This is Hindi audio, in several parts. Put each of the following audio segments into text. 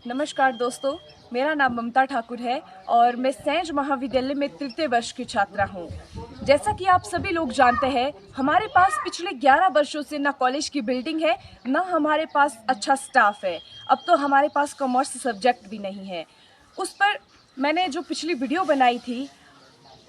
नमस्कार दोस्तों, मेरा नाम ममता ठाकुर है और मैं सैंज महाविद्यालय में तृतीय वर्ष की छात्रा हूँ। जैसा कि आप सभी लोग जानते हैं, हमारे पास पिछले 11 वर्षों से ना कॉलेज की बिल्डिंग है, ना हमारे पास अच्छा स्टाफ है। अब तो हमारे पास कॉमर्स सब्जेक्ट भी नहीं है। उस पर मैंने जो पिछली वीडियो बनाई थी,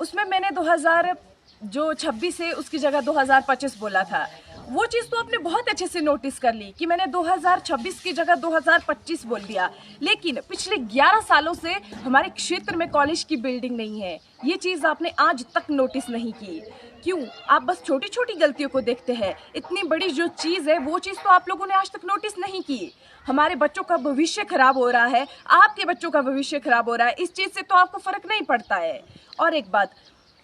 उसमें मैंने 2026 है उसकी जगह 2025 बोला था। वो चीज़ तो आपने बहुत अच्छे से नोटिस कर ली कि मैंने 2026 की जगह 2025 बोल दिया। लेकिन पिछले 11 सालों से हमारे क्षेत्र में कॉलेज की बिल्डिंग नहीं है। ये चीज़ आपने आज तक नोटिस नहीं की। क्यों? आप बस छोटी छोटी गलतियों को देखते हैं। इतनी बड़ी जो चीज़ है वो चीज़ तो आप लोगों ने आज तक नोटिस नहीं की। हमारे बच्चों का भविष्य खराब हो रहा है, आपके बच्चों का भविष्य खराब हो रहा है। इस चीज़ से तो आपको फर्क नहीं पड़ता है। और एक बात,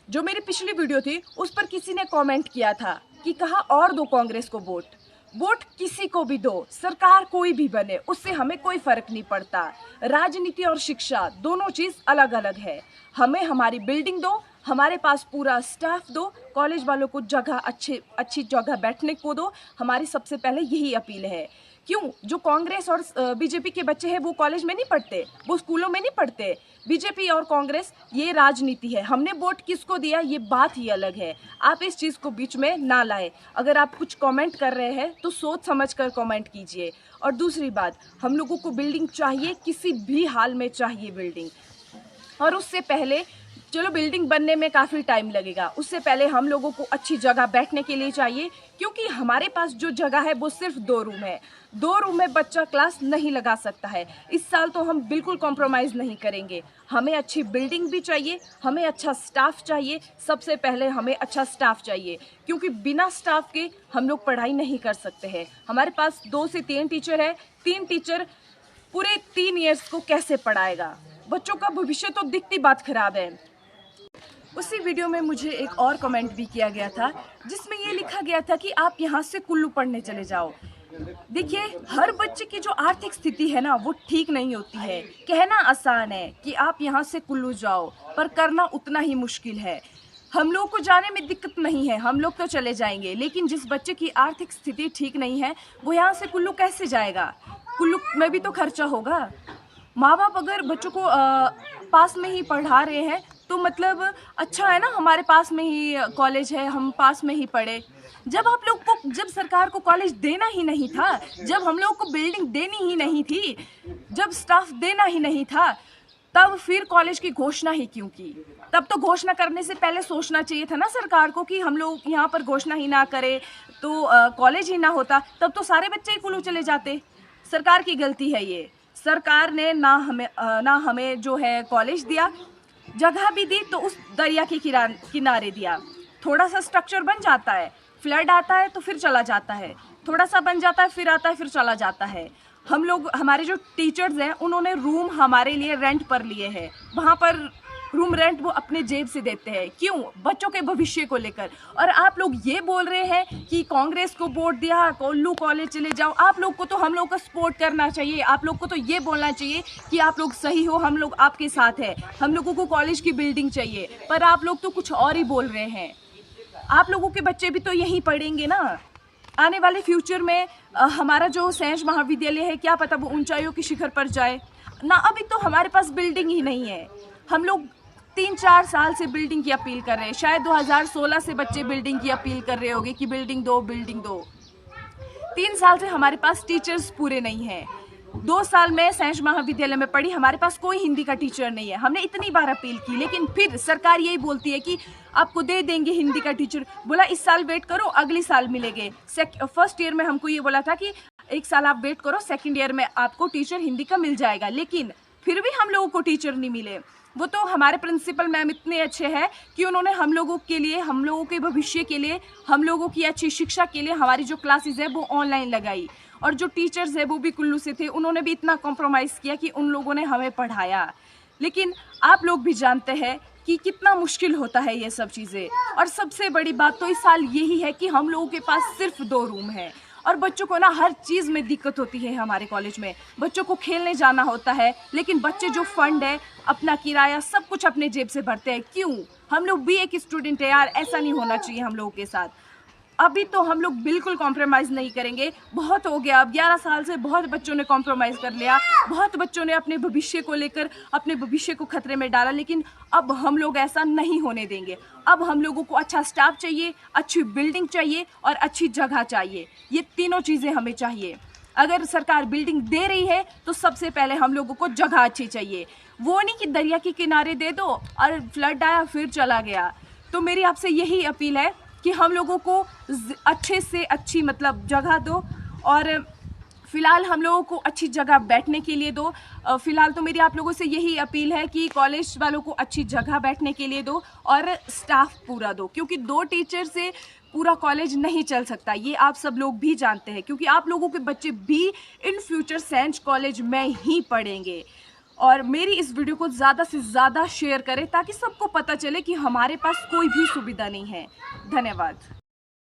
जो मेरी पिछली वीडियो थी उस पर किसी ने कमेंट किया था कि कहा और दो कांग्रेस को वोट किसी को भी दो, सरकार कोई भी बने, उससे हमें कोई फर्क नहीं पड़ता। राजनीति और शिक्षा दोनों चीज अलग अलग है। हमें हमारी बिल्डिंग दो, हमारे पास पूरा स्टाफ दो, कॉलेज वालों को जगह अच्छी जगह बैठने को दो। हमारी सबसे पहले यही अपील है। क्यों? जो कांग्रेस और बीजेपी के बच्चे हैं वो कॉलेज में नहीं पढ़ते, वो स्कूलों में नहीं पढ़ते। बीजेपी और कांग्रेस ये राजनीति है। हमने वोट किसको दिया ये बात ही अलग है। आप इस चीज़ को बीच में ना लाए। अगर आप कुछ कमेंट कर रहे हैं तो सोच समझ कर कमेंट कीजिए। और दूसरी बात, हम लोगों को बिल्डिंग चाहिए, किसी भी हाल में चाहिए बिल्डिंग। और उससे पहले, चलो बिल्डिंग बनने में काफ़ी टाइम लगेगा, उससे पहले हम लोगों को अच्छी जगह बैठने के लिए चाहिए। क्योंकि हमारे पास जो जगह है वो सिर्फ 2 रूम है। 2 रूम में बच्चा क्लास नहीं लगा सकता है। इस साल तो हम बिल्कुल कॉम्प्रोमाइज़ नहीं करेंगे। हमें अच्छी बिल्डिंग भी चाहिए, हमें अच्छा स्टाफ चाहिए। सबसे पहले हमें अच्छा स्टाफ चाहिए, क्योंकि बिना स्टाफ के हम लोग पढ़ाई नहीं कर सकते हैं। हमारे पास 2 से 3 टीचर है, 3 टीचर पूरे 3 ईयर्स को कैसे पढ़ाएगा? बच्चों का भविष्य तो दिखती बात खराब है। उसी वीडियो में मुझे एक और कमेंट भी किया गया था जिसमें ये लिखा गया था कि आप यहाँ से कुल्लू पढ़ने चले जाओ। देखिए, हर बच्चे की जो आर्थिक स्थिति है ना वो ठीक नहीं होती है। कहना आसान है कि आप यहाँ से कुल्लू जाओ, पर करना उतना ही मुश्किल है। हम लोग को जाने में दिक्कत नहीं है, हम लोग तो चले जाएंगे, लेकिन जिस बच्चे की आर्थिक स्थिति ठीक नहीं है वो यहाँ से कुल्लू कैसे जाएगा? कुल्लू में भी तो खर्चा होगा। माँ बाप अगर बच्चों को पास में ही पढ़ा रहे हैं तो मतलब अच्छा है ना, हमारे पास में ही कॉलेज है, हम पास में ही पढ़े। जब सरकार को कॉलेज देना ही नहीं था, जब हम लोग को बिल्डिंग देनी ही नहीं थी, जब स्टाफ देना ही नहीं था, तब फिर कॉलेज की घोषणा ही क्यों की? तब तो घोषणा करने से पहले सोचना चाहिए था ना सरकार को कि हम लोग यहाँ पर घोषणा ही ना करें तो कॉलेज ही ना होता, तब तो सारे बच्चे ही कुल्लू चले जाते। सरकार की गलती है ये। सरकार ने ना हमें जो है कॉलेज दिया, जगह भी दी तो उस दरिया के किनारे दिया। थोड़ा सा स्ट्रक्चर बन जाता है, फ्लड आता है तो फिर चला जाता है, थोड़ा सा बन जाता है फिर आता है फिर चला जाता है। हम लोग, हमारे जो टीचर्स हैं उन्होंने रूम हमारे लिए रेंट पर लिए हैं, वहाँ पर रूम रेंट वो अपने जेब से देते हैं। क्यों? बच्चों के भविष्य को लेकर। और आप लोग ये बोल रहे हैं कि कांग्रेस को वोट दिया, कुल्लू कॉलेज चले जाओ। आप लोग को तो हम लोग का सपोर्ट करना चाहिए। आप लोग को तो ये बोलना चाहिए कि आप लोग सही हो, हम लोग आपके साथ हैं, हम लोगों को कॉलेज की बिल्डिंग चाहिए। पर आप लोग तो कुछ और ही बोल रहे हैं। आप लोगों के बच्चे भी तो यहीं पढ़ेंगे ना। आने वाले फ्यूचर में हमारा जो सैंज महाविद्यालय है, क्या पता वो ऊंचाइयों की शिखर पर जाए ना। अभी तो हमारे पास बिल्डिंग ही नहीं है। हम लोग 3-4 साल से बिल्डिंग की अपील कर रहे हैं। शायद 2016 से बच्चे बिल्डिंग की अपील कर रहे होंगे कि बिल्डिंग दो, बिल्डिंग दो। 3 साल से हमारे पास टीचर्स पूरे नहीं हैं। 2 साल में सैंज महाविद्यालय में पढ़ी, हमारे पास कोई हिंदी का टीचर नहीं है। हमने इतनी बार अपील की, लेकिन फिर सरकार यही बोलती है कि आपको दे देंगे हिंदी का टीचर। बोला इस साल वेट करो, अगली साल मिलेंगे। फर्स्ट ईयर में हमको ये बोला था कि 1 साल आप वेट करो, सेकेंड ईयर में आपको टीचर हिंदी का मिल जाएगा। लेकिन फिर भी हम लोगों को टीचर नहीं मिले। वो तो हमारे प्रिंसिपल मैम इतने अच्छे हैं कि उन्होंने हम लोगों के लिए, हम लोगों के भविष्य के लिए, हम लोगों की अच्छी शिक्षा के लिए हमारी जो क्लासेस है वो ऑनलाइन लगाई। और जो टीचर्स है वो भी कुल्लू से थे, उन्होंने भी इतना कॉम्प्रोमाइज़ किया कि उन लोगों ने हमें पढ़ाया। लेकिन आप लोग भी जानते हैं कि कितना मुश्किल होता है ये सब चीज़ें। और सबसे बड़ी बात तो इस साल यही है कि हम लोगों के पास सिर्फ 2 रूम है और बच्चों को ना हर चीज़ में दिक्कत होती है। हमारे कॉलेज में बच्चों को खेलने जाना होता है, लेकिन बच्चे जो फंड है, अपना किराया सब कुछ अपने जेब से भरते हैं। क्यों? हम लोग भी एक स्टूडेंट है यार, ऐसा नहीं होना चाहिए हम लोगों के साथ। अभी तो हम लोग बिल्कुल कॉम्प्रोमाइज़ नहीं करेंगे। बहुत हो गया, अब 11 साल से बहुत बच्चों ने कॉम्प्रोमाइज़ कर लिया, बहुत बच्चों ने अपने भविष्य को लेकर अपने भविष्य को खतरे में डाला, लेकिन अब हम लोग ऐसा नहीं होने देंगे। अब हम लोगों को अच्छा स्टाफ चाहिए, अच्छी बिल्डिंग चाहिए और अच्छी जगह चाहिए। ये तीनों चीज़ें हमें चाहिए। अगर सरकार बिल्डिंग दे रही है तो सबसे पहले हम लोगों को जगह अच्छी चाहिए। वो नहीं कि दरिया के किनारे दे दो और फ्लड आया फिर चला गया। तो मेरी आपसे यही अपील है कि हम लोगों को अच्छे से अच्छी मतलब जगह दो, और फ़िलहाल हम लोगों को अच्छी जगह बैठने के लिए दो। फ़िलहाल तो मेरी आप लोगों से यही अपील है कि कॉलेज वालों को अच्छी जगह बैठने के लिए दो और स्टाफ पूरा दो, क्योंकि 2 टीचर से पूरा कॉलेज नहीं चल सकता। ये आप सब लोग भी जानते हैं, क्योंकि आप लोगों के बच्चे भी इन फ्यूचर सेंट कॉलेज में ही पढ़ेंगे। और मेरी इस वीडियो को ज़्यादा से ज़्यादा शेयर करें ताकि सबको पता चले कि हमारे पास कोई भी सुविधा नहीं है। धन्यवाद।